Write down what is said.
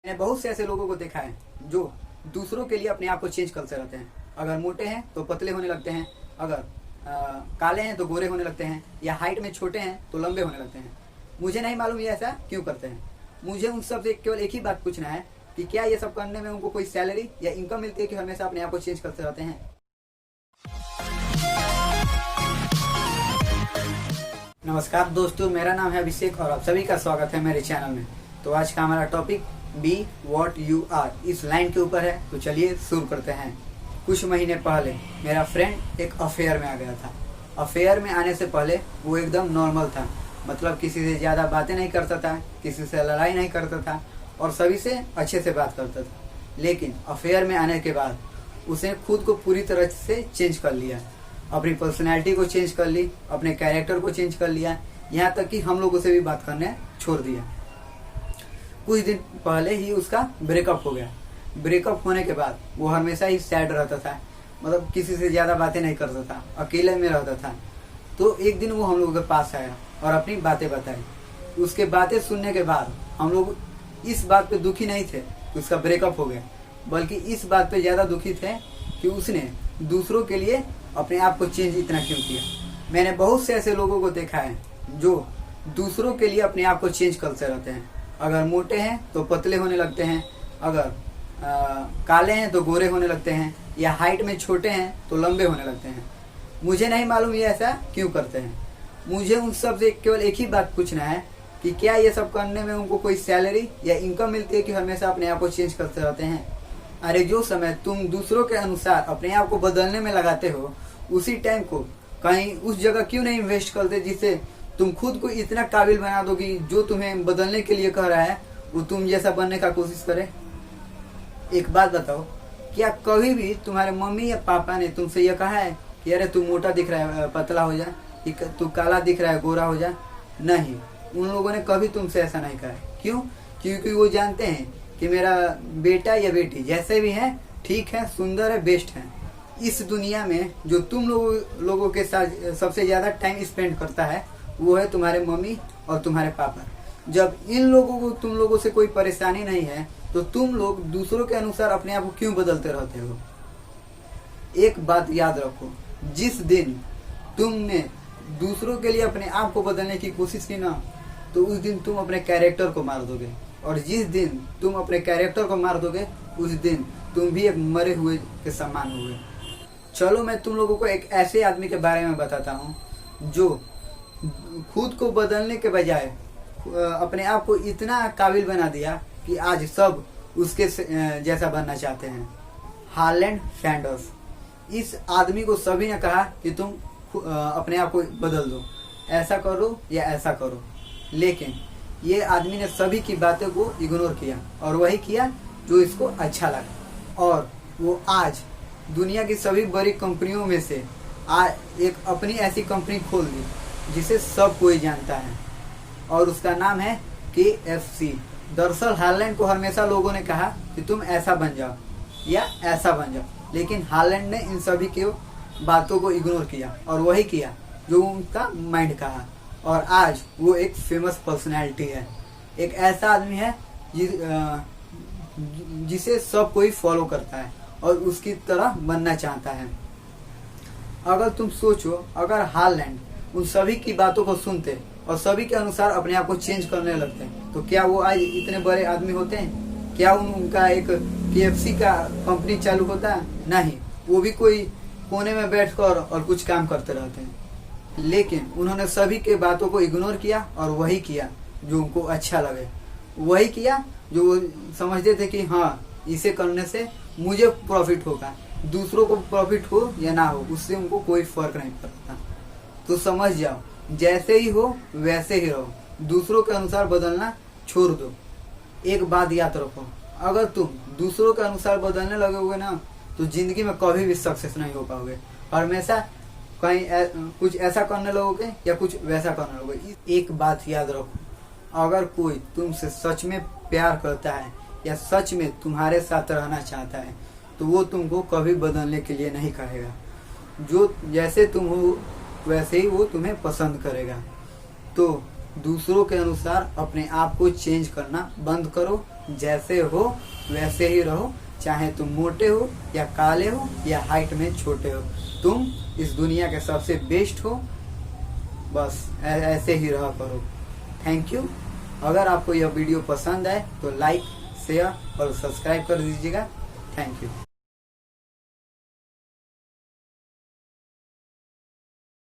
मैंने बहुत से ऐसे लोगों को देखा है जो दूसरों के लिए अपने आप को चेंज करते रहते हैं। अगर मोटे हैं तो पतले होने लगते हैं, अगर काले हैं तो गोरे होने लगते हैं, या हाइट में छोटे हैं तो लंबे होने लगते हैं। मुझे नहीं मालूम ये ऐसा क्यों करते हैं। मुझे उन सब से केवल एक ही बात पूछना है कि क्या ये सब करने में उनको कोई सैलरी या इनकम मिलती है कि हमेशा अपने आप को चेंज करते रहते हैं। नमस्कार दोस्तों, मेरा नाम है अभिषेक और आप सभी का स्वागत है मेरे चैनल में। तो आज का हमारा topic be what you are इस लाइन के ऊपर है। तो चलिए शुरू करते हैं। कुछ महीने पहले मेरा फ्रेंड एक अफेयर में आ गया था। अफेयर में आने से पहले वो एकदम नॉर्मल था, मतलब किसी से ज़्यादा बातें नहीं करता था, किसी से लड़ाई नहीं करता था और सभी से अच्छे से बात करता था। लेकिन अफेयर में आने के बाद उसने खुद को पूरी तरह से चेंज कर लिया, अपनी पर्सनैलिटी को चेंज कर ली, अपने कैरेक्टर को चेंज कर लिया, यहाँ तक कि हम लोगों से भी बात करने छोड़ दिया। कुछ दिन पहले ही उसका ब्रेकअप हो गया। ब्रेकअप होने के बाद वो हमेशा ही सैड रहता था, मतलब किसी से ज़्यादा बातें नहीं करता था, अकेले में रहता था। तो एक दिन वो हम लोगों के पास आया और अपनी बातें बताई। उसके बातें सुनने के बाद हम लोग इस बात पे दुखी नहीं थे कि उसका ब्रेकअप हो गया, बल्कि इस बात पे ज़्यादा दुखी थे कि उसने दूसरों के लिए अपने आप को चेंज इतना क्यों किया। मैंने बहुत से ऐसे लोगों को देखा है जो दूसरों के लिए अपने आप को चेंज करते रहते हैं। अगर मोटे हैं तो पतले होने लगते हैं, अगर काले हैं तो गोरे होने लगते हैं, या हाइट में छोटे हैं तो लंबे होने लगते हैं। मुझे नहीं मालूम ये ऐसा क्यों करते हैं। मुझे उन सब से केवल एक ही बात पूछना है कि क्या ये सब करने में उनको कोई सैलरी या इनकम मिलती है कि हमेशा अपने आप को चेंज करते रहते हैं। अरे जो समय तुम दूसरों के अनुसार अपने आप को बदलने में लगाते हो, उसी टाइम को कहीं उस जगह क्यों नहीं इन्वेस्ट करते जिससे तुम खुद को इतना काबिल बना दो कि जो तुम्हें बदलने के लिए कह रहा है वो तुम जैसा बनने का कोशिश करे। एक बात बताओ, क्या कभी भी तुम्हारे मम्मी या पापा ने तुमसे यह कहा है कि अरे तू मोटा दिख रहा है पतला हो जा, तू काला दिख रहा है गोरा हो जा? नहीं, उन लोगों ने कभी तुमसे ऐसा नहीं कहा। क्यों? क्योंकि वो जानते हैं कि मेरा बेटा या बेटी जैसे भी है ठीक है, सुंदर है, बेस्ट है। इस दुनिया में जो तुम लोगों के साथ सबसे ज़्यादा टाइम स्पेंड करता है वो है तुम्हारे मम्मी और तुम्हारे पापा। जब इन लोगों को तुम लोगों से कोई परेशानी नहीं है तो तुम लोग दूसरों के अनुसार अपने आप को क्यों बदलते रहते हो? एक बात याद रखो, जिस दिन तुमने दूसरों के लिए अपने आप को बदलने की कोशिश की ना, तो उस दिन तुम अपने कैरेक्टर को मार दोगे, और जिस दिन तुम अपने कैरेक्टर को मार दोगे उस दिन तुम भी एक मरे हुए के समान होगे। चलो मैं तुम लोगों को एक ऐसे आदमी के बारे में बताता हूँ जो खुद को बदलने के बजाय अपने आप को इतना काबिल बना दिया कि आज सब उसके जैसा बनना चाहते हैं। Harland Sanders. इस आदमी को सभी ने कहा कि तुम अपने आप को बदल दो, ऐसा करो या ऐसा करो, लेकिन ये आदमी ने सभी की बातों को इग्नोर किया और वही किया जो इसको अच्छा लगा। और वो आज दुनिया की सभी बड़ी कंपनियों में से एक अपनी ऐसी कंपनी खोल दी जिसे सब कोई जानता है, और उसका नाम है KFC। दरअसल हार्लैंड को हमेशा लोगों ने कहा कि तुम ऐसा बन जाओ या ऐसा बन जाओ, लेकिन हार्लैंड ने इन सभी के बातों को इग्नोर किया और वही किया जो उनका माइंड कहा, और आज वो एक फेमस पर्सनैलिटी है। एक ऐसा आदमी है जिसे सब कोई फॉलो करता है और उसकी तरह बनना चाहता है। अगर तुम सोचो, अगर हार्लैंड उन सभी की बातों को सुनते और सभी के अनुसार अपने आप को चेंज करने लगते तो क्या वो आज इतने बड़े आदमी होते हैं? क्या उनका एक KFC का कंपनी चालू होता? नहीं, वो भी कोई कोने में बैठकर और कुछ काम करते रहते हैं। लेकिन उन्होंने सभी के बातों को इग्नोर किया और वही किया जो उनको अच्छा लगे, वही किया जो वो समझते थे कि हाँ इसे करने से मुझे प्रॉफिट होगा, दूसरों को प्रॉफिट हो या ना हो उससे उनको कोई फर्क नहीं पड़ता। तो समझ जाओ, जैसे ही हो वैसे ही रहो, दूसरों के अनुसार बदलना छोड़ दो। एक बात याद रखो, अगर तुम दूसरों के अनुसार बदलने लगोगे ना तो जिंदगी में कभी भी सक्सेस नहीं हो पाओगे, हमेशा कहीं कुछ ऐसा करने लगोगे या कुछ वैसा करने लगोगे। एक बात याद रखो, अगर कोई तुमसे सच में प्यार करता है या सच में तुम्हारे साथ रहना चाहता है तो वो तुमको कभी बदलने के लिए नहीं कहेगा। जो जैसे तुम हो वैसे ही वो तुम्हें पसंद करेगा। तो दूसरों के अनुसार अपने आप को चेंज करना बंद करो जैसे हो वैसे ही रहो, चाहे तुम मोटे हो या काले हो या हाइट में छोटे हो, तुम इस दुनिया के सबसे बेस्ट हो, बस ऐसे ही रहा करो। Thank you. अगर आपको यह वीडियो पसंद आए तो लाइक, शेयर और सब्सक्राइब कर दीजिएगा। Thank you.